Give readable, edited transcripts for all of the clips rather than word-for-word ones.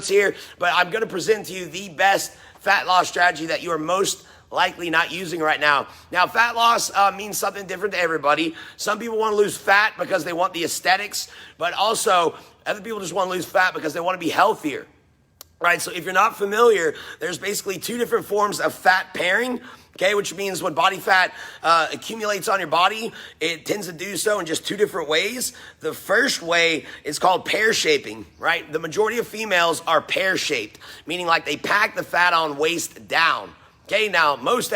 here, but I'm going to present to you the best fat loss strategy that you are most likely not using right now. Now, fat loss means something different to everybody. Some people want to lose fat because they want the aesthetics, but also other people just want to lose fat because they want to be healthier, right? So if you're not familiar, there's basically two different forms of fat pairing. Okay, which means when body fat accumulates on your body, it tends to do so in just two different ways. The first way is called pear shaping, right? The majority of females are pear shaped, meaning like they pack the fat on waist down. Okay, now most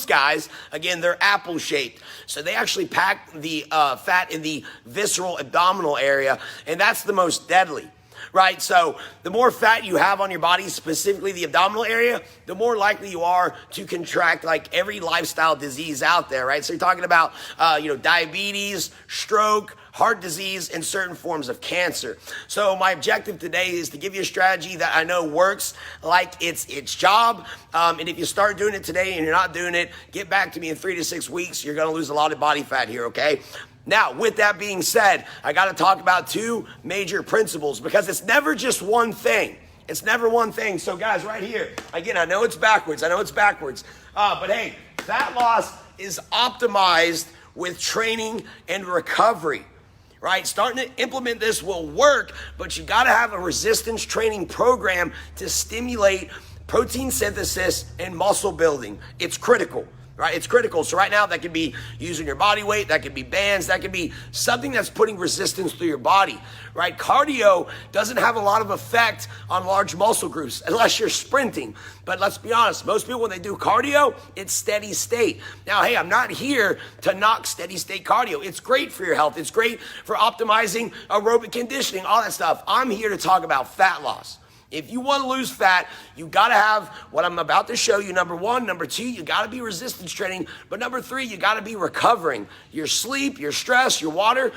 guys, again, they're apple shaped. So they actually pack the fat in the visceral abdominal area, and that's the most deadly. Right, so the more fat you have on your body, specifically the abdominal area, the more likely you are to contract like every lifestyle disease out there, right? So you're talking about, diabetes, stroke, heart disease, and certain forms of cancer. So my objective today is to give you a strategy that I know works like it's job. And if you start doing it today and you're not doing it, get back to me in 3 to 6 weeks. You're going to lose a lot of body fat here, okay? Now, with that being said, I got to talk about two major principles because it's never just one thing. It's never one thing. So guys, right here, again, I know it's backwards. But hey, fat loss is optimized with training and recovery, right? Starting to implement this will work, but you got to have a resistance training program to stimulate protein synthesis and muscle building. It's critical. Right, it's critical. So right now that could be using your body weight, that could be bands, that could be something that's putting resistance through your body, right? Cardio doesn't have a lot of effect on large muscle groups unless you're sprinting. But let's be honest, most people when they do cardio, it's steady state. Now, hey, I'm not here to knock steady state cardio. It's great for your health. It's great for optimizing aerobic conditioning, all that stuff. I'm here to talk about fat loss. If you want to lose fat, you got to have what I'm about to show you. Number one. Number two, you got to be resistance training. But number three, you got to be recovering. Your sleep, your stress, your water.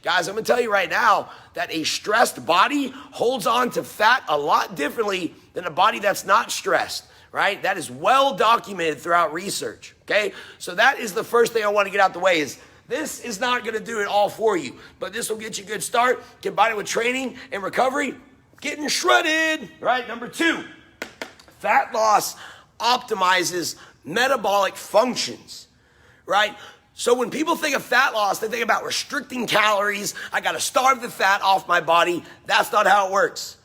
Guys, I'm going to tell you right now that a stressed body holds on to fat a lot differently than a body that's not stressed, right? That is well documented throughout research, okay? So that is the first thing I want to get out the way is this is not going to do it all for you, but this will get you a good start. Combine it with training and recovery. Getting shredded, right? Number two, fat loss optimizes metabolic functions, right? So when people think of fat loss, they think about restricting calories. I got to starve the fat off my body. That's not how it works.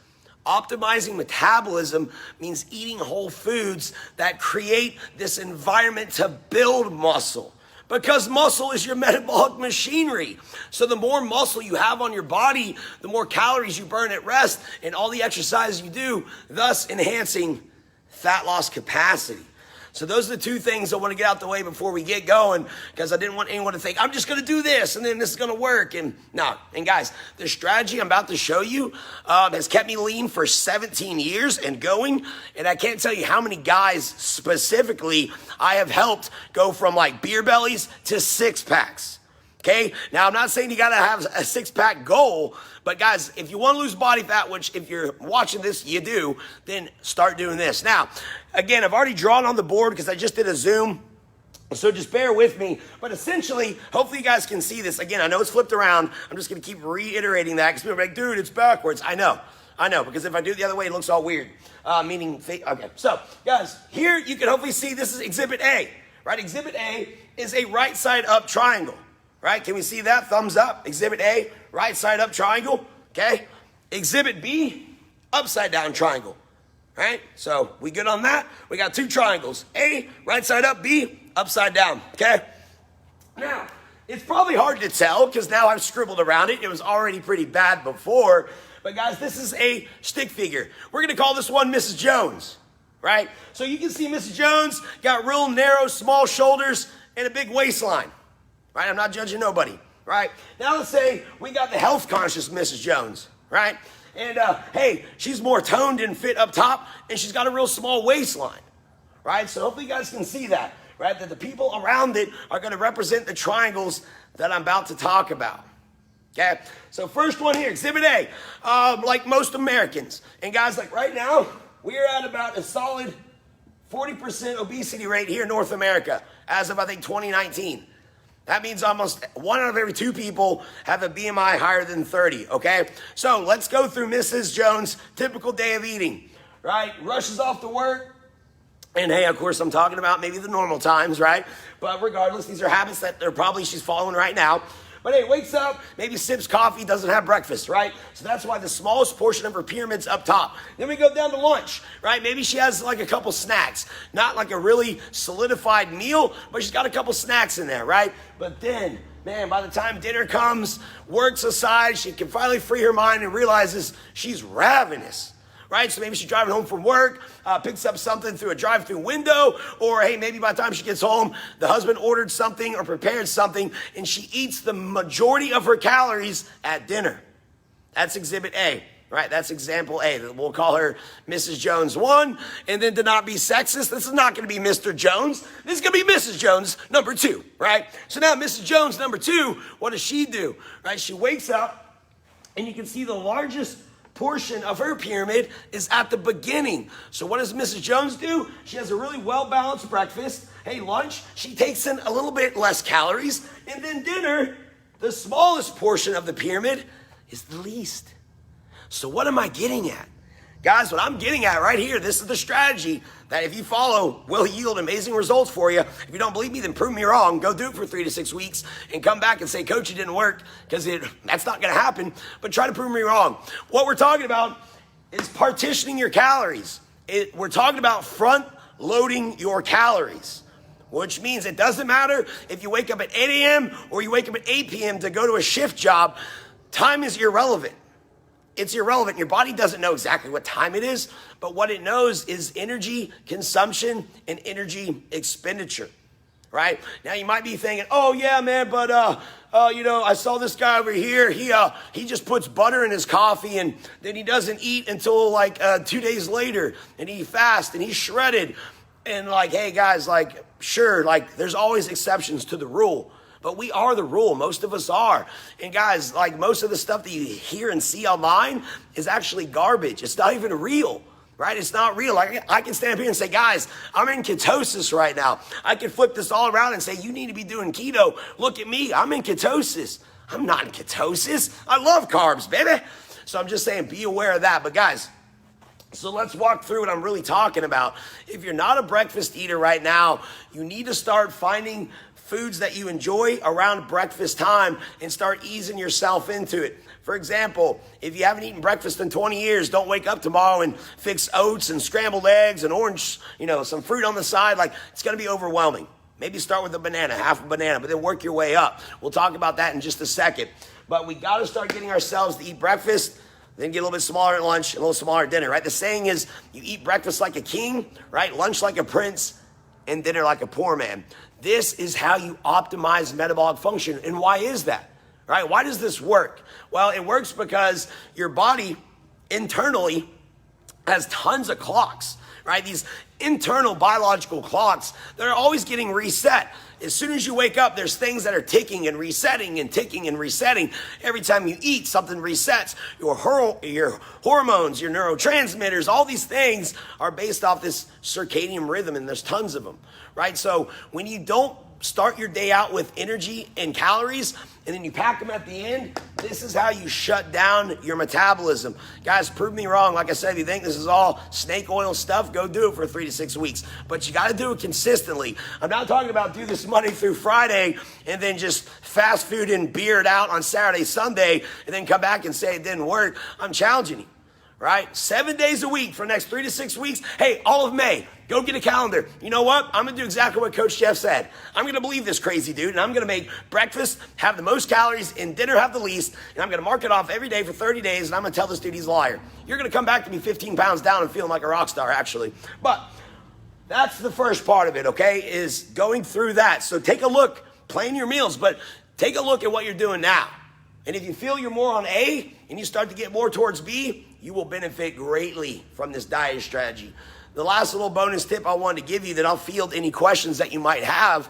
Optimizing metabolism means eating whole foods that create this environment to build muscle. Because muscle is your metabolic machinery. So the more muscle you have on your body, the more calories you burn at rest and all the exercise you do, thus enhancing fat loss capacity. So those are the two things I want to get out the way before we get going because I didn't want anyone to think, I'm just going to do this and then this is going to work. And no, and guys, the strategy I'm about to show you has kept me lean for 17 years and going. And I can't tell you how many guys specifically I have helped go from like beer bellies to six packs. Okay, now I'm not saying you got to have a six-pack goal, but guys, if you want to lose body fat, which if you're watching this, you do, then start doing this. Now, again, I've already drawn on the board because I just did a Zoom, so just bear with me. But essentially, hopefully you guys can see this. Again, I know it's flipped around. I'm just going to keep reiterating that because people are like, dude, it's backwards. I know, because if I do it the other way, it looks all weird, okay. So, guys, here you can hopefully see this is Exhibit A, right? Exhibit A is a right side up triangle. Right? Can we see that? Thumbs up. Exhibit A, right side up triangle. Okay. Exhibit B, upside down triangle. Right? So we good on that? We got two triangles. A, right side up. B, upside down. Okay. Now, it's probably hard to tell because now I've scribbled around it. It was already pretty bad before. But guys, this is a stick figure. We're going to call this one Mrs. Jones. Right? So you can see Mrs. Jones got real narrow, small shoulders and a big waistline. Right? I'm not judging nobody, right? Now let's say we got the health conscious Mrs. Jones, right? And hey, she's more toned and fit up top and she's got a real small waistline, right? So hopefully you guys can see that, right? That the people around it are going to represent the triangles that I'm about to talk about. Okay, so first one here, Exhibit A, like most Americans. And guys, like right now, we're at about a solid 40% obesity rate here in North America as of, I think, 2019. That means almost 1 out of every 2 people have a BMI higher than 30, okay? So let's go through Mrs. Jones' typical day of eating, right? Rushes off to work. And hey, of course, I'm talking about maybe the normal times, right? But regardless, these are habits that she's following right now. But hey, wakes up, maybe sips coffee, doesn't have breakfast, right? So that's why the smallest portion of her pyramid's up top. Then we go down to lunch, right? Maybe she has like a couple snacks, not like a really solidified meal, but she's got a couple snacks in there, right? But then, man, by the time dinner comes, works aside, she can finally free her mind and realizes she's ravenous. Right? So maybe she's driving home from work, picks up something through a drive-through window, or hey, maybe by the time she gets home, the husband ordered something or prepared something, and she eats the majority of her calories at dinner. That's exhibit A, right? That's example A. We'll call her Mrs. Jones 1, and then to not be sexist, this is not going to be Mr. Jones. This is going to be Mrs. Jones number 2, right? So now Mrs. Jones number 2, what does she do? Right? She wakes up, and you can see the largest portion of her pyramid is at the beginning. So what does Mrs. Jones do? She has a really well-balanced breakfast. Hey, lunch, she takes in a little bit less calories. And then dinner, the smallest portion of the pyramid, is the least. So what am I getting at? Guys, what I'm getting at right here, this is the strategy that if you follow will yield amazing results for you. If you don't believe me, then prove me wrong. Go do it for 3 to 6 weeks and come back and say, Coach, it didn't work, because that's not going to happen. But try to prove me wrong. What we're talking about is partitioning your calories. We're talking about front loading your calories, which means it doesn't matter if you wake up at 8 a.m. or you wake up at 8 p.m. to go to a shift job. Time is irrelevant. It's irrelevant. Your body doesn't know exactly what time it is, but what it knows is energy consumption and energy expenditure, right? Now you might be thinking, oh yeah, man, but I saw this guy over here. He just puts butter in his coffee, and then he doesn't eat until like 2 days later, and he fasts and he's shredded. And like, hey guys, like sure, like there's always exceptions to the rule. But we are the rule. Most of us are. And guys, like most of the stuff that you hear and see online is actually garbage. It's not even real, right? It's not real. I can stand up here and say, guys, I'm in ketosis right now. I can flip this all around and say, you need to be doing keto. Look at me. I'm in ketosis. I'm not in ketosis. I love carbs, baby. So I'm just saying, be aware of that. But guys, so let's walk through what I'm really talking about. If you're not a breakfast eater right now, you need to start finding foods that you enjoy around breakfast time and start easing yourself into it. For example, if you haven't eaten breakfast in 20 years, don't wake up tomorrow and fix oats and scrambled eggs and orange, some fruit on the side. Like, it's going to be overwhelming. Maybe start with a banana, half a banana, but then work your way up. We'll talk about that in just a second. But we got to start getting ourselves to eat breakfast, then get a little bit smaller at lunch, and a little smaller at dinner, right? The saying is, you eat breakfast like a king, right? Lunch like a prince, and dinner like a poor man. This is how you optimize metabolic function. And why is that, right? Why does this work? Well, it works because your body internally has tons of clocks, right? These internal biological clocks that are always getting reset. As soon as you wake up, there's things that are ticking and resetting and ticking and resetting. Every time you eat, something resets. Your hormones, your neurotransmitters, all these things are based off this circadian rhythm, and there's tons of them, right? So when you don't start your day out with energy and calories, and then you pack them at the end, this is how you shut down your metabolism. Guys, prove me wrong. Like I said, if you think this is all snake oil stuff, go do it for 3 to 6 weeks. But you got to do it consistently. I'm not talking about do this Monday through Friday and then just fast food and beer it out on Saturday, Sunday, and then come back and say it didn't work. I'm challenging you, right? 7 days a week for the next 3 to 6 weeks. Hey, all of May, go get a calendar. You know what? I'm going to do exactly what Coach Jeff said. I'm going to believe this crazy dude, and I'm going to make breakfast have the most calories and dinner have the least, and I'm going to mark it off every day for 30 days, and I'm going to tell this dude he's a liar. You're going to come back to me 15 pounds down and feeling like a rock star, actually. But that's the first part of it, okay, is going through that. So take a look, plan your meals, but take a look at what you're doing now. And if you feel you're more on A and you start to get more towards B, you will benefit greatly from this diet strategy. The last little bonus tip I wanted to give you that I'll field any questions that you might have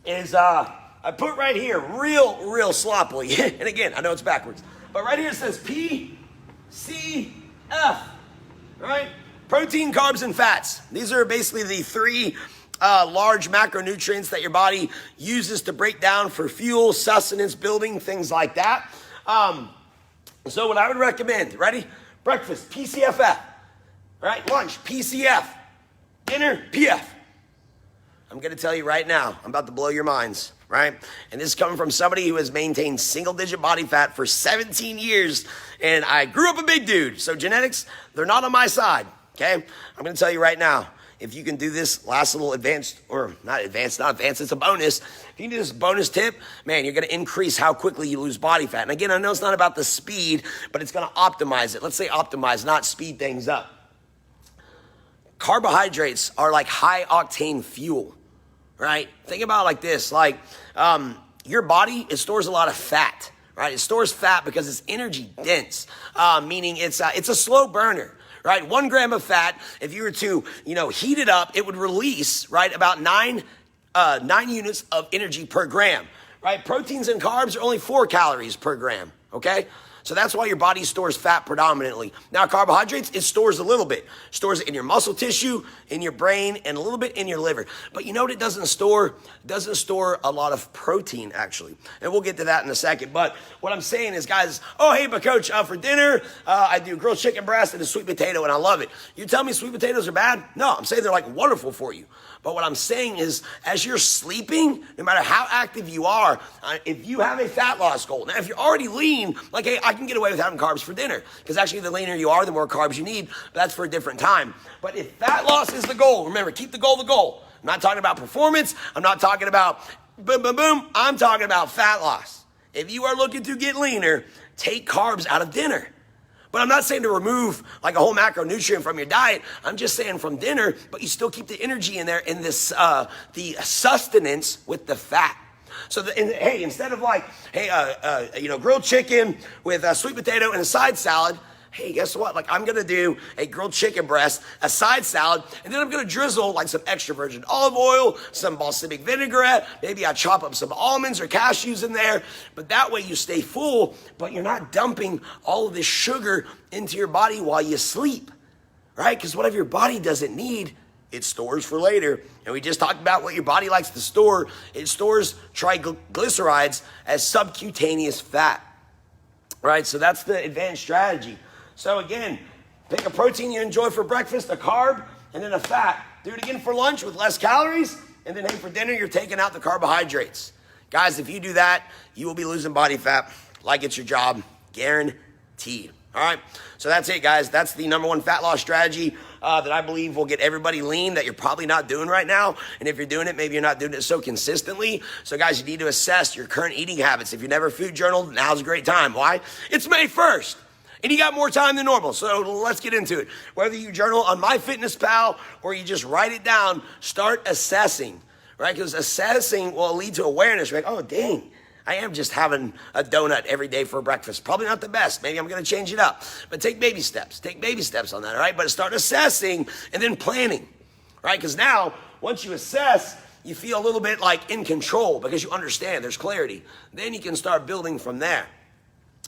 is I put right here, real sloppily, and again, I know it's backwards, but right here it says PCF, right? Protein, carbs, and fats. These are basically the three large macronutrients that your body uses to break down for fuel, sustenance, building, things like that. So what I would recommend, ready? Breakfast, PCFF, right? Lunch, PCF, dinner, PF. I'm going to tell you right now, I'm about to blow your minds, right? And this is coming from somebody who has maintained single-digit body fat for 17 years, and I grew up a big dude. So genetics, they're not on my side, okay? I'm going to tell you right now, if you can do this last little advanced, or not advanced, it's a bonus. If you can do this bonus tip, man, you're going to increase how quickly you lose body fat. And again, I know it's not about the speed, but it's going to optimize it. Let's say optimize, not speed things up. Carbohydrates are like high-octane fuel. Right? Think about it like this, like your body, it stores a lot of fat, right? It stores fat because it's energy dense, meaning it's a slow burner, right? 1 gram of fat, if you were to, heat it up, it would release, right, about 9 units of energy per gram, right? Proteins and carbs are only 4 calories per gram, okay? So that's why your body stores fat predominantly. Now, carbohydrates, it stores a little bit. Stores it in your muscle tissue, in your brain, and a little bit in your liver. But you know what it doesn't store? It doesn't store a lot of protein, actually. And we'll get to that in a second. But what I'm saying is, guys, oh, hey, but coach, for dinner, I do grilled chicken breast and a sweet potato, and I love it. You tell me sweet potatoes are bad? No, I'm saying they're like wonderful for you. But what I'm saying is, as you're sleeping, no matter how active you are, if you have a fat loss goal, now if you're already lean, like, hey, I can get away with having carbs for dinner, because actually the leaner you are, the more carbs you need, but that's for a different time. But if fat loss is the goal, remember, keep the goal the goal. I'm not talking about performance. I'm not talking about boom, boom, boom. I'm talking about fat loss. If you are looking to get leaner, take carbs out of dinner. But I'm not saying to remove like a whole macronutrient from your diet. I'm just saying from dinner, but you still keep the energy in there in this, the sustenance with the fat. So, hey, instead of like, grilled chicken with a sweet potato and a side salad, hey, guess what? Like, I'm going to do a grilled chicken breast, a side salad, and then I'm going to drizzle like some extra virgin olive oil, some balsamic vinaigrette. Maybe I chop up some almonds or cashews in there. But that way you stay full, but you're not dumping all of this sugar into your body while you sleep, right? Because whatever your body doesn't need, it stores for later. And we just talked about what your body likes to store. It stores triglycerides as subcutaneous fat, right? So that's the advanced strategy. So again, pick a protein you enjoy for breakfast, a carb, and then a fat. Do it again for lunch with less calories, and then hey, for dinner, you're taking out the carbohydrates. Guys, if you do that, you will be losing body fat like it's your job, guaranteed. All right, so that's it, guys. That's the number one fat loss strategy that I believe will get everybody lean that you're probably not doing right now. And if you're doing it, maybe you're not doing it so consistently. So, guys, you need to assess your current eating habits. If you never food journaled, now's a great time. Why? It's May 1st. And you got more time than normal, so let's get into it. Whether you journal on MyFitnessPal or you just write it down, start assessing, right? Because assessing will lead to awareness. You're like, oh, dang, I am just having a donut every day for breakfast. Probably not the best. Maybe I'm going to change it up. But take baby steps. Take baby steps on that, all right? But start assessing and then planning, right? Because now, once you assess, you feel a little bit like in control because you understand there's clarity. Then you can start building from there.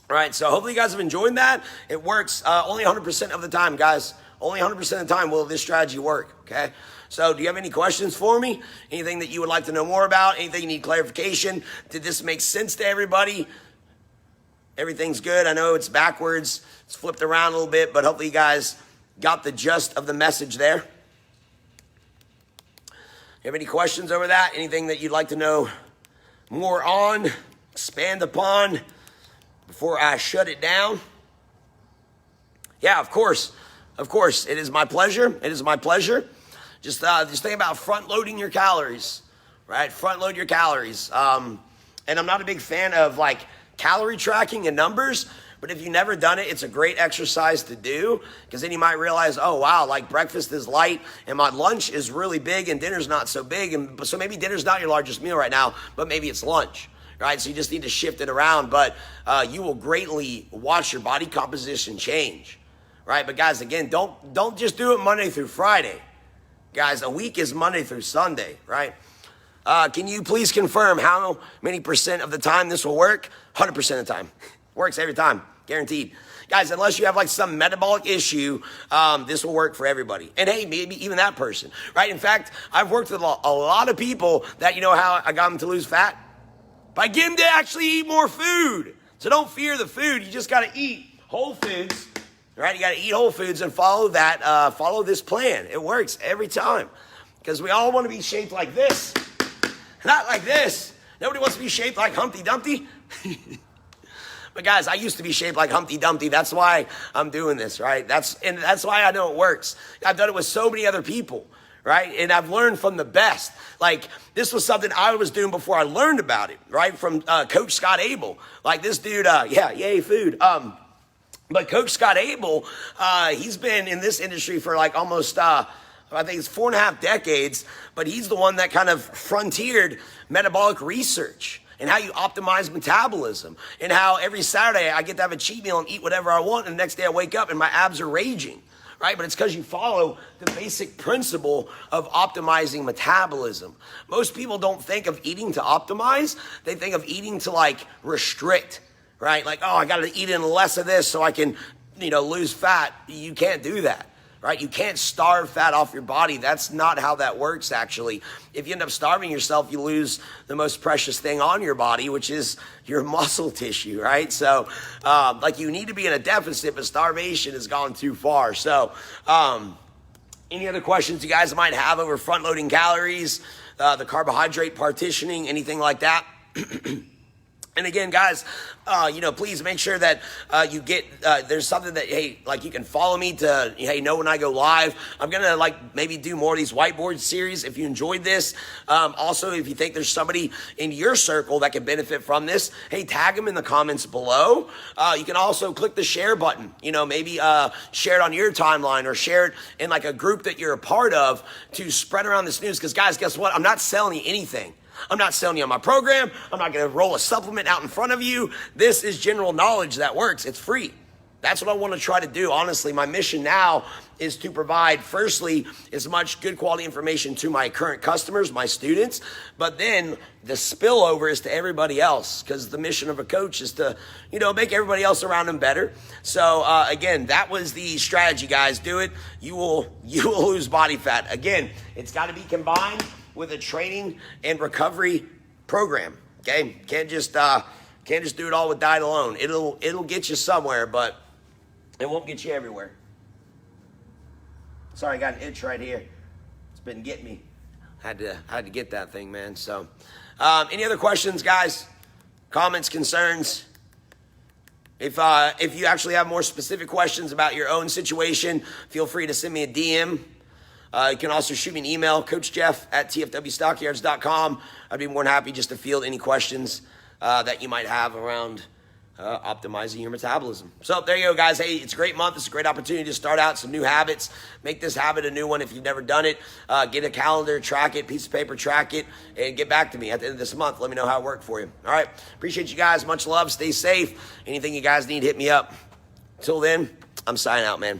All right, so hopefully you guys have enjoyed that. It works only 100% of the time, guys. Only 100% of the time will this strategy work, okay? So do you have any questions for me? Anything that you would like to know more about? Anything you need clarification? Did this make sense to everybody? Everything's good. I know it's backwards. It's flipped around a little bit, but hopefully you guys got the gist of the message there. You have any questions over that? Anything that you'd like to know more on, expand upon? Before I shut it down? Yeah, of course. Of course. It is my pleasure. It is my pleasure. Just think about front loading your calories, right? Front load your calories. And I'm not a big fan of like calorie tracking and numbers, but if you've never done it, it's a great exercise to do because then you might realize, oh, wow, like breakfast is light and my lunch is really big and dinner's not so big. And so maybe dinner's not your largest meal right now, but maybe it's lunch. Right, so you just need to shift it around, but you will greatly watch your body composition change, right? But guys, again, don't just do it Monday through Friday. Guys, a week is Monday through Sunday, right? Can you please confirm how many % of the time this will work? 100% of the time. Works every time, guaranteed. Guys, unless you have like some metabolic issue, this will work for everybody. And hey, maybe even that person, right? In fact, I've worked with a lot of people that, you know how I got them to lose fat? By getting them to actually eat more food. So don't fear the food. You just got to eat whole foods, right? You got to eat whole foods and follow that, follow this plan. It works every time because we all want to be shaped like this, not like this. Nobody wants to be shaped like Humpty Dumpty. But guys, I used to be shaped like Humpty Dumpty. That's why I'm doing this, right? That's why I know it works. I've done it with so many other people, right? And I've learned from the best. Like, this was something I was doing before I learned about it, right? From Coach Scott Abel. Like, this dude, yay, food. But Coach Scott Abel, he's been in this industry for like almost, I think it's 4.5 decades, but he's the one that kind of frontiered metabolic research and how you optimize metabolism, and how every Saturday I get to have a cheat meal and eat whatever I want, and the next day I wake up and my abs are raging, right? But it's because you follow the basic principle of optimizing metabolism. Most people don't think of eating to optimize. They think of eating to like restrict, right? Like, oh, I got to eat in less of this so I can, lose fat. You can't do that. Right? You can't starve fat off your body. That's not how that works, actually. If you end up starving yourself, you lose the most precious thing on your body, which is your muscle tissue, right? So, you need to be in a deficit, but starvation has gone too far. So, any other questions you guys might have over front-loading calories, the carbohydrate partitioning, anything like that? And again, guys, please make sure that you get, there's something that, hey, like you can follow me to, hey, know when I go live. I'm going to maybe do more of these whiteboard series if you enjoyed this. Also, if you think there's somebody in your circle that can benefit from this, hey, tag them in the comments below. You can also click the share button, maybe share it on your timeline or share it in like a group that you're a part of to spread around this news. Because guys, guess what? I'm not selling you anything. I'm not selling you on my program. I'm not going to roll a supplement out in front of you. This is general knowledge that works. It's free. That's what I want to try to do. Honestly, my mission now is to provide, firstly, as much good quality information to my current customers, my students, but then the spillover is to everybody else, because the mission of a coach is to, make everybody else around them better. So again, that was the strategy, guys. Do it. You will lose body fat. Again, it's got to be combined with a training and recovery program. Okay, can't just do it all with diet alone. It'll get you somewhere, but it won't get you everywhere. Sorry, I got an itch right here. It's been getting me. Had to get that thing, man. So, any other questions, guys? Comments, concerns? If you actually have more specific questions about your own situation, feel free to send me a DM. You can also shoot me an email, coachjeff@tfwstockyards.com. I'd be more than happy just to field any questions that you might have around optimizing your metabolism. So there you go, guys. Hey, it's a great month. It's a great opportunity to start out some new habits. Make this habit a new one if you've never done it. Get a calendar, track it, piece of paper, track it, and get back to me at the end of this month. Let me know how it worked for you. All right. Appreciate you guys. Much love. Stay safe. Anything you guys need, hit me up. Until then, I'm signing out, man.